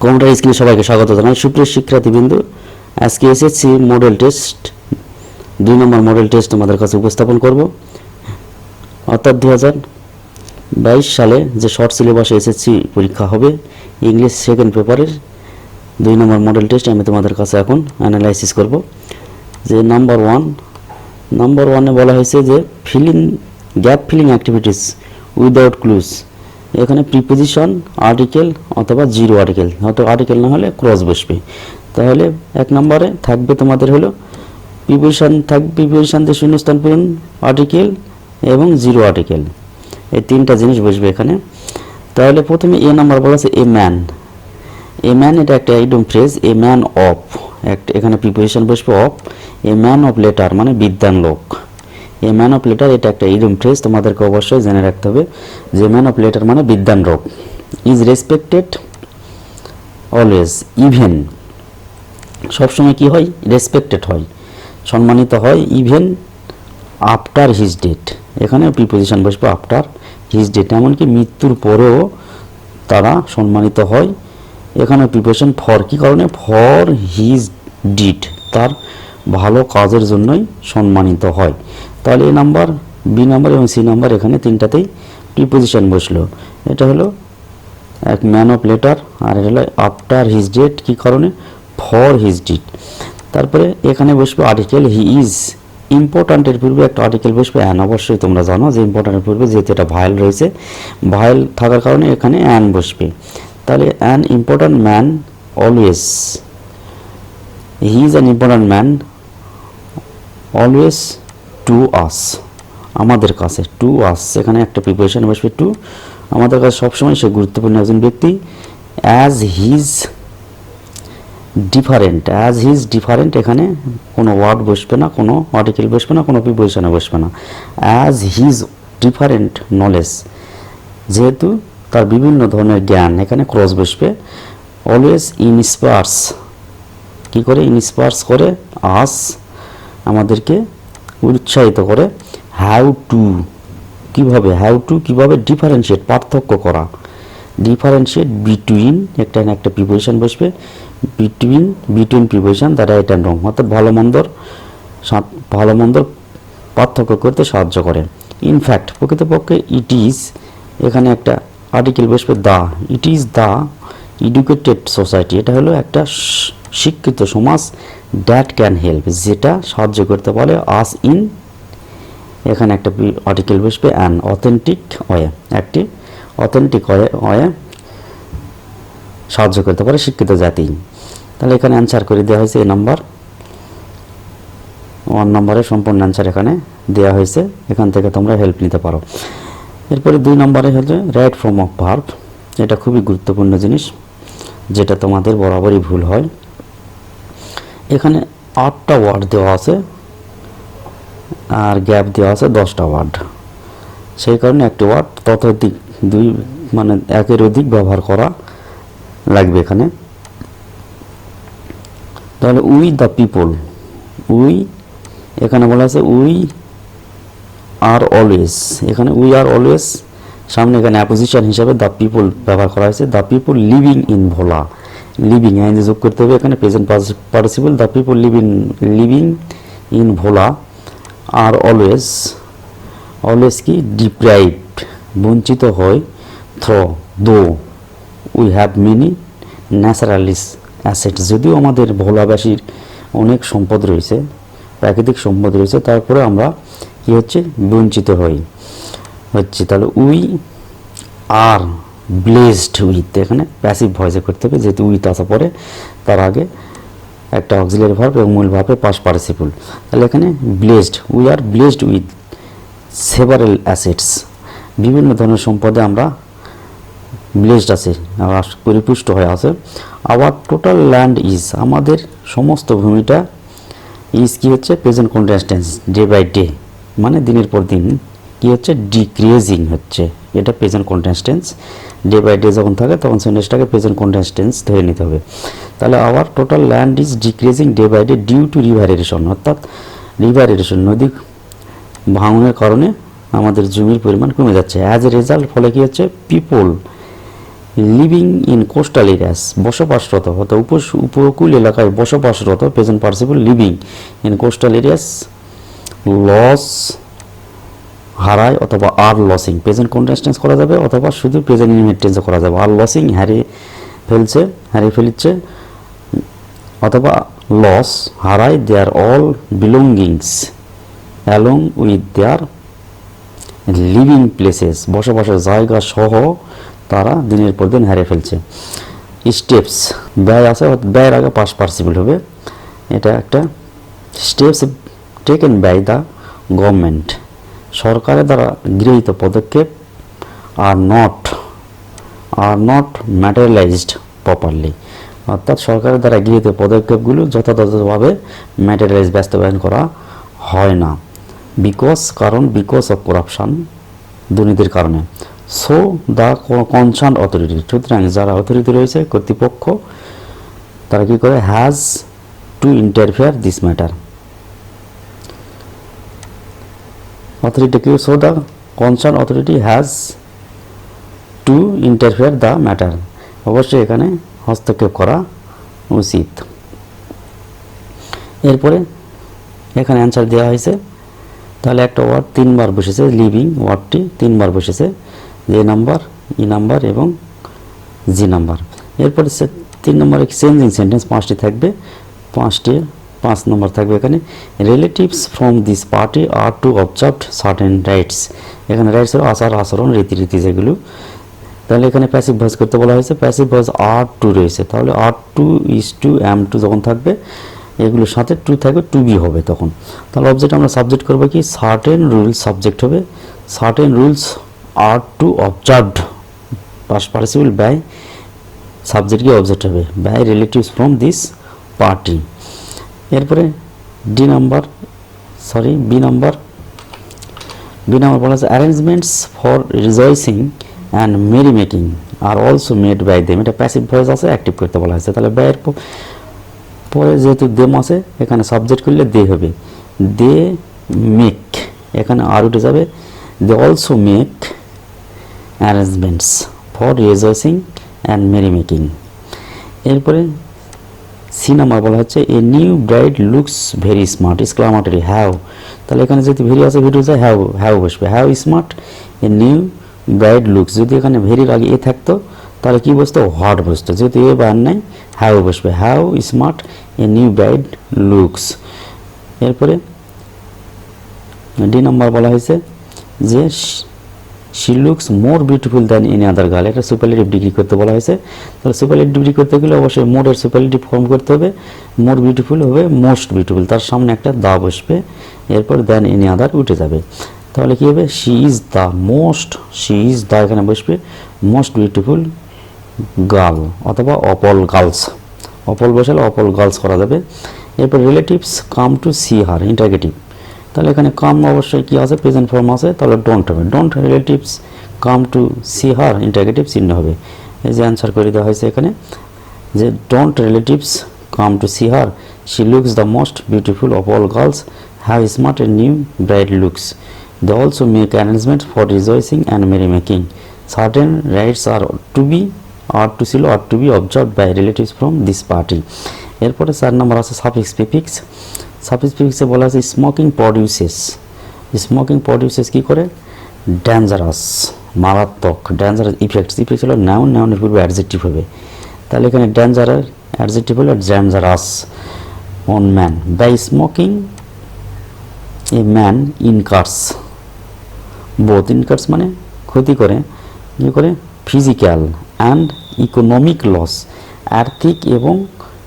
Computer স্ক্রিনে সবাইকে স্বাগত জানাই। সুপ্রিয় শিক্ষার্থীবৃন্দু, আজকে এসএসসি মডেল টেস্ট 2 নম্বর মডেল টেস্ট তোমাদের কাছে উপস্থাপন করব। অর্থাৎ 2022 সালে যে শর্ট সিলেবাসে এসএসসি পরীক্ষা হবে ইংলিশ সেকেন্ড পেপারের 2 নম্বর মডেল টেস্ট আমি তোমাদের কাছে এখন অ্যানালাইসিস করব। যে নাম্বার 1 বলা হয়েছে যে gap filling activities without clues. এখানে প্রিপোজিশন, আর্টিকেল অথবা জিরো আর্টিকেল, হয়তো আর্টিকেল না হলে ক্রস বসবে। তাহলে 1 নম্বরে থাকবে তোমাদের হলো প্রিপোজিশন, থাকবে প্রিপোজিশন দিয়ে শূন্যস্থান পূরণ, আর্টিকেল এবং জিরো আর্টিকেল, এই 3টা জিনিস বসবে এখানে। তাহলে প্রথমে এ নাম্বার বলা আছে এ ম্যান, এটা একটা idiom phrase. A man of, একটা এখানে প্রিপোজিশন বসবে of. A man of letter মানে বিদ্বান লোক। এ ম্যান অফ লেটার এটা একটা ইডিয়ম ফ্রেজ, তোমাদেরকে অবশ্যই জেনে রাখতে হবে যে ম্যান অফ লেটার মানে বিদ্বান লোক। ইজ রেসপেক্টেড অলওয়েজ, ইভেন সবসময় কি হয়, রেসপেক্টেড হয়, সম্মানিত হয়, ইভেন আফটার হিজ ডেট, এখানে প্রিপোজিশন বসবে আফটার হিজ ডেট, এমনকি মৃত্যুর পরেও তারা সম্মানিত হয়। এখানে প্রিপোজিশন ফর, কি কারণে, ফর হিজ ডিড, তার ভালো কাজের জন্যই সম্মানিত হয়। তাহলে এ নাম্বার, বি নাম্বার এবং সি নাম্বার এখানে 3টাতেই প্রিপোজিশন বসলো। এটা হলো এক ম্যান অফ লেটার, আর এটা হলো আফটার হিজ ডেট, কি কারণে, ফর হিজ ডিড। তারপরে এখানে বসবে আর্টিকেল হি ইজ। ইম্পর্ট্যান্টের পূর্বে একটা আর্টিকেল বসবে অ্যান, অবশ্যই তোমরা জানো যে ইম্পর্ট্যান্টের পূর্বে যেহেতু এটা ভায়েল রয়েছে, ভায়েল থাকার কারণে এখানে অ্যান বসবে। তাহলে an important man always, he is an important man always to us, আমাদের কাছে, টু আস, এখানে একটা প্রিপোজিশন বসবে টু, আমাদের কাছে সবসময় সে গুরুত্বপূর্ণ একজন ব্যক্তি। অ্যাজ হিজ ডিফারেন্ট, এখানে কোনো ওয়ার্ড বসবে না, কোনো আর্টিকেল বসবে না, কোনো প্রিপোজিশনে বসবে না। অ্যাজ হিজ ডিফারেন্ট নলেজ, যেহেতু তার বিভিন্ন ধরনের জ্ঞান, এখানে ক্রস বসবে। অলওয়েজ ইনস্পায়ার্স, কি করে, ইনস্পায়ার্স করে, আস আমাদেরকে উৎসাহিত করে। হ্যাউ টু, কিভাবে ডিফারেন্সিয়েট, পার্থক্য করা, ডিফারেন্সিয়েট বিটুইন, একটা প্রিপোজিশন বসবে, between preposition the right and রং, অর্থাৎ ভালো মন্দর পার্থক্য করতে সাহায্য করে। ইনফ্যাক্ট, প্রকৃতপক্ষে, ইট ইজ, এখানে একটা আর্টিকেল বসবে the, it is the educated society, এটা হলো একটা শিক্ষিত সমাজ, দ্যাট ক্যান হেল্প, যেটা সাহায্য করতে পারে, আস ইন, এখানে একটা আর্টিকেল বসবে অ্যান অথেন্টিক ওয়ে, একটি অথেন্টিক ওয়ে সাহায্য করতে পারে শিক্ষিত জাতি। তাহলে এখানে অ্যান্সার করে দেওয়া হয়েছে। এই নাম্বার 1 নম্বরে সম্পূর্ণ অ্যান্সার এখানে দেওয়া হয়েছে, এখান থেকে তোমরা হেল্প নিতে পারো। এরপরে 2 নম্বরে হচ্ছে রাইট ফর্ম অফ ভার্ব, এটা খুবই গুরুত্বপূর্ণ জিনিস, যেটা তোমাদের বরাবরই ভুল হয়। এখানে 8টা ওয়ার্ড দেওয়া আছে আর গ্যাপ দেওয়া আছে 10টা ওয়ার্ড, সেই কারণে একটি ওয়ার্ড ততোধিক, মানে একের অধিক ব্যবহার করা লাগবে এখানে। তাহলে উই দ্য পিপল, উই, এখানে বলা আছে উই আর অলওয়েজ, এখানে উই আর অলওয়েজ, সামনে এখানে অ্যাপোজিশন হিসাবে দ্য পিপল ব্যবহার করা হয়েছে। The people living in Bhola, living আইনে যোগ করতে হবে এখানে, present participle, the people living in Bhola are always কি, ডিপ্রাইভড, বঞ্চিত হয়, though we have many natural assets, যদিও আমাদের ভোলাবাসীর অনেক সম্পদ রয়েছে, প্রাকৃতিক সম্পদ রয়েছে, তারপরে আমরা কি হচ্ছে, বঞ্চিত হচ্ছে। তাহলে উই আর ব্লেসড উইথ, এখানে প্যাসিভ ভয়েসে করতে হবে, যেহেতু উইথ আসা পরে তার আগে একটা অক্সিলারি ভার্ব এবং মূল ভার্বের পাস্ট পার্টিসিপল। তাহলে এখানে blessed, we are blessed with several assets, বিভিন্ন ধরনের সম্পদে আমরা ব্লেসড আছে, পরিপুষ্ট হয়ে আছে। আওয়ার টোটাল ল্যান্ড ইজ, আমাদের সমস্ত ভূমিটা, ইজ কি হচ্ছে, present continuous tense, day by day, মানে দিনের পর দিন কি হচ্ছে, ডিক্রিজিং হচ্ছে, এটা present continuous tense. Day by day যখন থাকে তখন সেন্টেন্সটাকে প্রেজেন্ট কন্টিনিউয়াস টেন্স ধরে নিতে হবে। তাহলে our total land is decreasing day by day due to river erosion, অর্থাৎ রিভার এরোশন, নদী ভাঙনের কারণে আমাদের জমির পরিমাণ কমে যাচ্ছে। অ্যাজ এ রেজাল্ট, ফলে কি হচ্ছে, people living in coastal areas, বসবাসরত অর্থাৎ উপকূল এলাকায় বসবাসরত, present participle living in coastal areas, loss হারায় অথবা আর লসিং, প্রেজেন্ট কন্টিনিউয়াস টেন্স করা যাবে অথবা শুধু প্রেজেন্ট ইনডিফিনিট টেন্সে করা যাবে। আর লসিং হারিয়ে ফেলছে অথবা লস হারায় their all belongings along with their living places, বসবাসের জায়গা সহ তারা দিনের পর দিন হারিয়ে ফেলছে। স্টেপস, ব্যয় আছে, ব্যয়ের আগে পাস্ট পার্টিসিপল হবে। এটা একটা steps taken by the government, সরকারের দ্বারা গৃহীত পদক্ষেপ আর নট ম্যাটেরিয়ালাইজড প্রপারলি, অর্থাৎ সরকারের দ্বারা গৃহীত পদক্ষেপগুলো যথাযথভাবে ম্যাটেরিয়ালাইজ বাস্তবায়ন করা হয় না। বিকজ অফ করাপশান, দুর্নীতির কারণে। সো দ্য কনসার্ন অথরিটি, সুতরাং যারা অথরিটি রয়েছে কর্তৃপক্ষ, তারা কি করে, has to interfere this matter. Authority কি, so the concern authority has to interfere the matter, অবশ্যই এখানে হস্তক্ষেপ করা উচিত। এরপরে এখানে অ্যান্সার দেওয়া হয়েছে, তাহলে একটা ওয়ার্ড 3 বার বসেছে, লিভিং ওয়ার্ডটি 3 বার বসেছে, যে নাম্বার, ই নাম্বার এবং জি নাম্বার। এরপরে 3 নম্বর এক্সচেঞ্জিং সেন্টেন্স 5টি থাকবে, 5 নম্বর থাকবে এখানে, relatives from this party are to observe certain rights, এখানে রাইটস হলো আচার আচরণ রীতিনীতি যেগুলো। তাহলে এখানে প্যাসিভ ভয়েস করতে বলা হয়েছে, প্যাসিভ ভয়েস আর টু রয়েছে, তাহলে are to is to am to যখন থাকবে এগুলোর সাথে টু থাকবে, টু বি হবে তখন। তাহলে অবজেক্ট আমরা সাবজেক্ট করবো কি, সার্টেন রুলস সাবজেক্ট হবে, certain rules are to observed, past participle by, subject কি অবজেক্ট হবে, by relatives from this party. এরপরে বি নাম্বার বলা আছে, arrangements for rejoicing and merry making are also made by them, এটা passive voice আছে, active করতে বলা হয়েছে। তাহলে ব্যয়ের পরে যেহেতু দেম আছে, এখানে সাবজেক্ট করলে দে হবে, দে মেক, এখানে আর উঠে যাবে, they also make arrangements for rejoicing and merry making. এরপরে সি নাম্বার বলা হচ্ছে, a new bride looks very smart, exclamatory how, তাহলে এখানে যেহেতু ভেরি আছে, ভিডিও যায় হ্যাভ বসবে, have smart a new bride looks, যদি এখানে ভেরির আগে এ থাকতো তাহলে কি বসতো, হোয়াট বসতো, যেহেতু এ বার নাই হ্যাভ বসবে, have smart a new bride looks. এরপরে ডি নাম্বার বলা হয়েছে যে she looks more beautiful than any other girl, এটা সুপারলেটিভ ডিগ্রি করতে বলা হয়েছে। তাহলে সুপারলেটিভ ডিগ্রি করতে গেলে অবশ্যই মোরের সুপারলেটিভ ফর্ম করতে হবে, মোর বিউটিফুল হবে মোস্ট বিউটিফুল, তার সামনে একটা দা বসবে, এরপর দ্যান এনি আদার উঠে যাবে, তাহলে কি হবে, শি ইজ দা এখানে বসবে, মোস্ট বিউটিফুল গার্ল অথবা অপল গার্লস, অপল বসালে অপল গার্লস করা যাবে। এরপর relatives come to see her, interrogative, তাহলে এখানে কাম অবশ্যই কি আছে, প্রেজেন্ট ফর্ম আছে, তাহলে ডোন্ট হবে, don't relatives come to see her, interrogative চিহ্ন হবে। এই যে অ্যান্সার করে দেওয়া হয়েছে এখানে, যে don't relatives come to see her, she looks the most beautiful of all girls, have smart a new bride looks, they also make arrangements for rejoicing and merrymaking, certain rights are to be observed by relatives from this party. এরপরে 4 নম্বর আছে suffix প্রিফিক্সে বলা আছে, smoking produces কি করে, dangerous, মারাত্মক, dangerous effects হলো নাউনের পূর্বে অ্যাডজেক্টিভ হবে, তাহলে এখানে ডেঞ্জারাস অ্যাডজেক্টিভ হলো dangerous on man, by smoking a man incurs, both incurs মানে ক্ষতি করে, কি করে, ফিজিক্যাল অ্যান্ড ইকোনমিক লস, আর্থিক এবং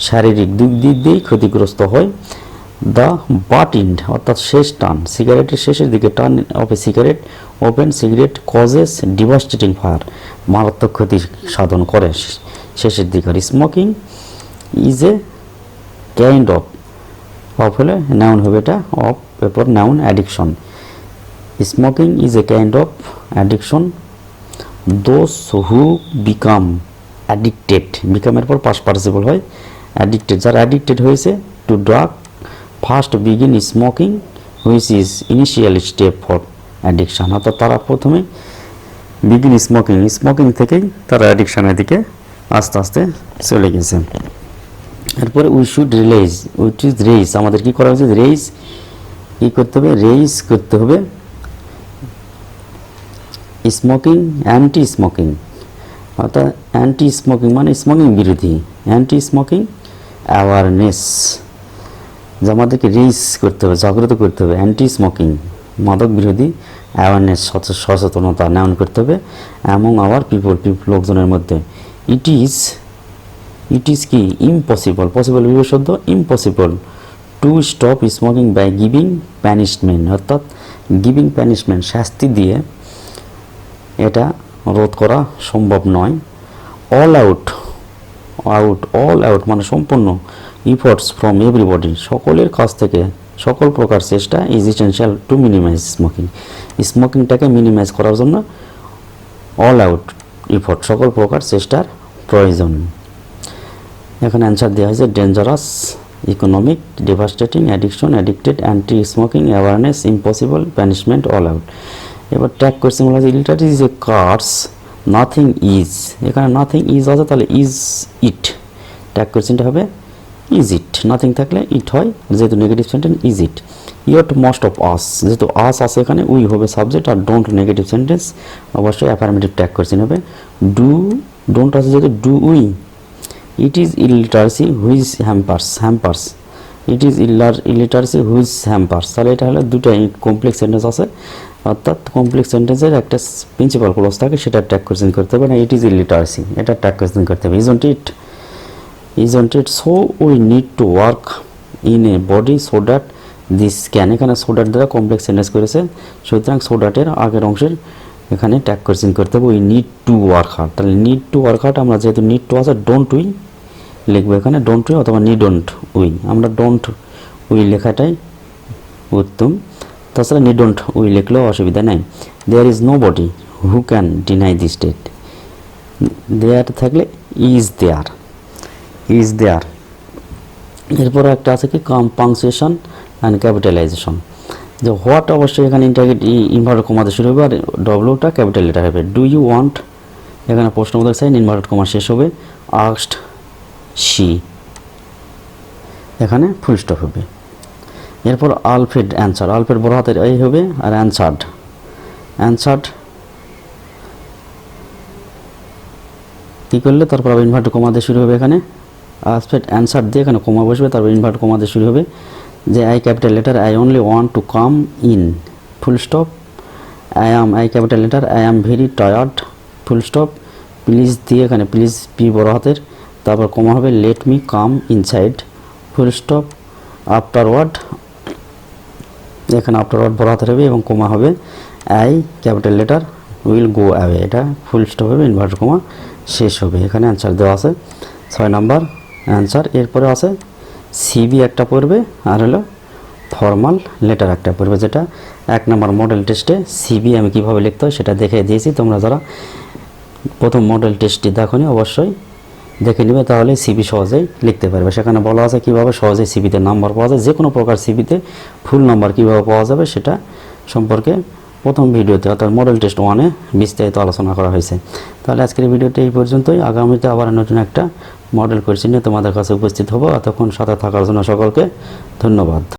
শারীরিক দুই দিক দিয়েই ক্ষতিগ্রস্ত হয়। দ্য বাট ইন্ড অর্থাৎ শেষ টান, সিগারেটের শেষের দিকে টান of a cigarette, open cigarette causes devastating fire, মারাত্মক ক্ষতি সাধন করে শেষের দিকে। আর smoking is a kind of হলে নাউন হবে, এটা অফ, এরপর noun addiction, smoking is a kind of addiction, those who become addicted, বিকামের পর পাস্ট পার্টিসিপল হয়, অ্যাডিক্টেড, যারা অ্যাডিক্টেড হয়েছে to drug first begin smoking which is initial step for addiction, অর্থাৎ তারা প্রথমে বিগিন স্মোকিং, স্মোকিং থেকেই তারা অ্যাডিকশনের দিকে আস্তে আস্তে চলে গেছে। এরপরে we should realise, which is raise, আমাদের কি করা উচিত, রেইজ কি করতে হবে, রেইজ করতে হবে স্মোকিং, অ্যান্টি স্মোকিং, অর্থাৎ অ্যান্টি স্মোকিং মানে স্মোকিং বিরোধী, অ্যান্টি স্মোকিং অ্যাওয়ারনেস, যে আমাদেরকে রেইজ করতে হবে, জাগ্রত করতে হবে, অ্যান্টি স্মোকিং মাদক বিরোধী অ্যাওয়ারনেস, সচেতনতা নেওয়ান করতে হবে অ্যামং আওয়ার পিপল, লোকজনের মধ্যে। ইট ইজ কি ইম্পসিবল, পসিবল বিশেষত impossible to stop smoking by giving punishment, অর্থাৎ গিভিং প্যানিশমেন্ট শাস্তি দিয়ে এটা রোধ করা সম্ভব নয়। অল আউট মানে সম্পূর্ণ ইফোর্টস ফ্রম এভরিবডি, সকলের কাছ থেকে সকল প্রকার চেষ্টা is essential to minimize smoking, স্মোকিংটাকে মিনিমাইজ করার জন্য অল আউট ইফোর্ট, সকল প্রকার চেষ্টার প্রয়োজন। এখানে অ্যান্সার দেওয়া হয়েছে dangerous, economic, devastating, addiction, addicted, anti smoking, awareness, impossible, punishment, all out. এবার ট্যাগ কোয়েশ্চেন বলা আছে illiterate is a curse, nothing is, এখানে নাথিং ইজ আছে, তাহলে ইজ ইট, ট্যাগ কোয়েশ্চেনটা হবে ইজ ইট, নাথিং থাকলে ইট হয়, যেহেতু negative sentence is it. Yet most of us, যেহেতু আস আছে এখানে উই হবে সাবজেক্ট, আর ডোন্ট নেগেটিভ সেন্টেন্স, অবশ্যই অ্যাফার্মেটিভ ট্যাগ কোয়েশ্চেন হবে। ডোন্ট আছে যেহেতু do we. It is illiteracy which hampers, it is illiteracy which hampers, তাহলে এটা হলো দুটো কমপ্লেক্স সেন্টেন্স আছে, অর্থাৎ কমপ্লেক্স সেন্টেন্সের একটা প্রিন্সিপাল ক্লজ থাকে, সেটা ট্যাগ কোয়েশ্চেন করতে হবে না, ইট ইজ ইলিটারেসি এটা ট্যাগ কোয়েশ্চেন করতে হবে। Isn't it so we need to work in a body so that this can, এখানে so that দ্বারা কমপ্লেক্স সেন্টেন্স করেছে, সুতরাং so that এর আগের অংশের এখানে ট্যাগ কোয়েশ্চেন করতে হবে we need to work hard, তাহলে need to work hard আমরা যেহেতু need to আছে don't we লিখবো এখানে, don't we অথবা needn't we, আমরা don't we লেখাটাই উত্তম, তাছাড়া needn't we লিখলেও অসুবিধা নেই। there is nobody who can deny this state, there থাকলে is there, ইজ দেয়ার। এরপর একটা আছে কি পাংচুয়েশন অ্যান্ড ক্যাপিটালাইজেশন, যে হোয়াট অবশ্যই এখানে ইনভার্টেড কমাতে শুরু হবে, আর ডব্লিউটা ক্যাপিটাল লেটার হবে। ডু ইউ ওয়ান্ট এখানে প্রশ্নবোধক সাইন ইনভার্টেড কমা শেষ হবে, আস্কড শি এখানে ফুল স্টপ হবে। এরপর আলফ্রেড অ্যান্সার, আলফ্রেড বড় হাতের এই হবে, আর অ্যান্সার্ড কী করলে তারপর আবার ইনভার্টেড কমা দিয়ে শুরু হবে, এখানে আলফ্রেড অ্যান্সার দিয়ে এখানে কমা বসবে, তারপর ইনভার্টেড কমা দিয়ে শুরু হবে, যে I capital letter I only want to come in full stop, I capital letter I am very tired full stop, please দিয়ে এখানে প্লিজ পি বড় হাতের, তারপর কমা হবে let me come inside full stop, afterward এখানে afterward বড় হাতের হবে এবং কমা হবে I capital letter will go away, এটা ফুল স্টপ হবে, ইনভার্টেড কমা শেষ হবে। এখানে অ্যান্সার দেওয়া আছে 6 নম্বর অ্যান্সার। এরপরে আছে সিবি একটা পড়বে, আর হলো ফর্মাল লেটার একটা পড়বে, যেটা 1 নম্বর মডেল টেস্টে সিবি আমি কীভাবে লিখতে হয় সেটা দেখে দিয়েছি, তোমরা যারা প্রথম মডেল টেস্টটি দেখোনি অবশ্যই দেখে নেবে, তাহলে সিবি সহজেই লিখতে পারবে। সেখানে বলা আছে কীভাবে সহজেই সিবিতে নাম্বার পাওয়া যায়, যে কোনো প্রকার সিবিতে ফুল নাম্বার কীভাবে পাওয়া যাবে সেটা সম্পর্কে প্রথম ভিডিওতে অর্থাৎ মডেল টেস্ট 1-এ বিস্তারিত আলোচনা করা হয়েছে। তাহলে আজকের ভিডিওটি এই পর্যন্তই, আগামীতে আবার নতুন একটা মডেল কোয়েশ্চেন নিয়ে তোমাদের কাছে উপস্থিত হবো। এতক্ষণ সাথে থাকার জন্য সকলকে ধন্যবাদ।